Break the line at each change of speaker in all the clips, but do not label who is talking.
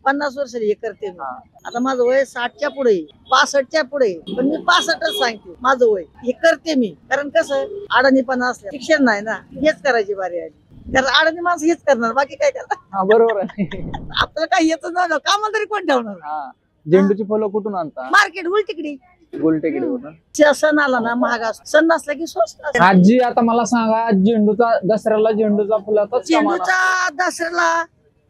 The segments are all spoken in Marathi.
50 वर्ष हे करते मी. आता माझं वय 60च्या पुढे 65च्या पुढे, पण मी 65च सांगते माझं वय. हे करते मी कारण कसं अडाणीपणा असल्या शिक्षण नाही ना, हेच करायची बारी आली. कारण अडाणी माणसं हेच करणार, बाकी काय करणार.
बरोबर आहे.
आपल्याला काही येतच नव्हतं, कामाला तरी कोण ठेवणार.
झेंडूची फुलं कुठून आणता?
मार्केट उलटिकडी
गोलटेकडे.
सण आला ना महाग असतो, सण नसला की स्वस्त असतो.
आजी आता मला सांगा, झेंडूचा दसऱ्याला झेंडूचा फुलाचा
झेंडूचा दसऱ्याला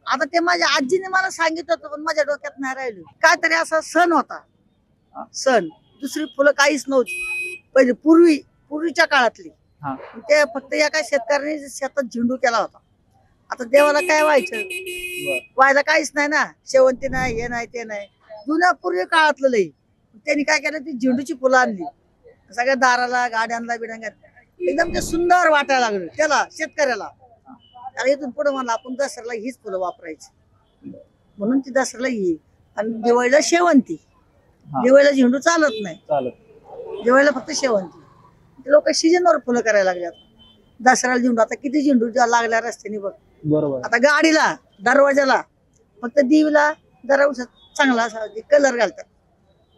आता ते माझ्या आजीने मला सांगितलं होतं, पण माझ्या डोक्यात नाही राहिलं. काहीतरी असा सण होता, सण दुसरी फुलं काहीच नव्हती पहिले, पूर्वीच्या काळातली. ते फक्त एका शेतकऱ्याने शेतात झेंडू केला होता. आता देवाला काय व्हायला काहीच नाही ना, शेवंती नाही, हे नाही ते नाही, जुन्या पूर्वी काळातलं लई. त्यांनी काय केलं, ती झेंडूची फुलं आणली, सगळ्या दाराला गाड्यांना बिड्यांना एकदम ते सुंदर वाटायला लागलं त्याला, शेतकऱ्याला. त्याला इथून पुढे म्हणलं आपण दसऱ्याला हीच फुलं वापरायची, म्हणून ती दसऱ्याला ही. आणि दिवाळीला शेवंती. दिवाळीला झेंडू चालत नाही, दिवाळीला फक्त शेवंती. लोक सीजनवर फुलं करायला लागले. आता दसऱ्याला झेंडू, आता किती झेंडू लागल्या रस्त्याने बघ. बरोबर. आता गाडीला, दरवाजाला, फक्त दिवीला जरा चांगला असा कलर घालतात,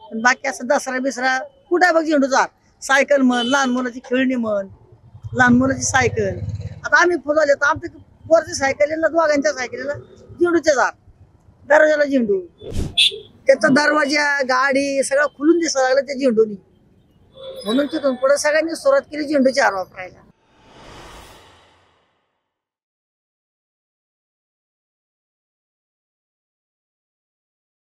पण बाकी असं दसरा बिसरा कुठे बघ झेंडूचा. सायकल म्हण, लहान मुलाची खेळणी म्हण, लहान मुलाची सायकल. आता आम्ही फुलवले तर आमच्या पोरची सायकलीला, दोघांच्या सायकलीला झेंडूचे झाड, दरवाजाला झेंडू. त्याचा दरवाजा, गाडी सगळं खुलून दिसायला लागलं त्या झेंडूनी. म्हणून तिथून पुढे सगळ्यांनी सुरुवात केली झेंडूची हार वापरायला.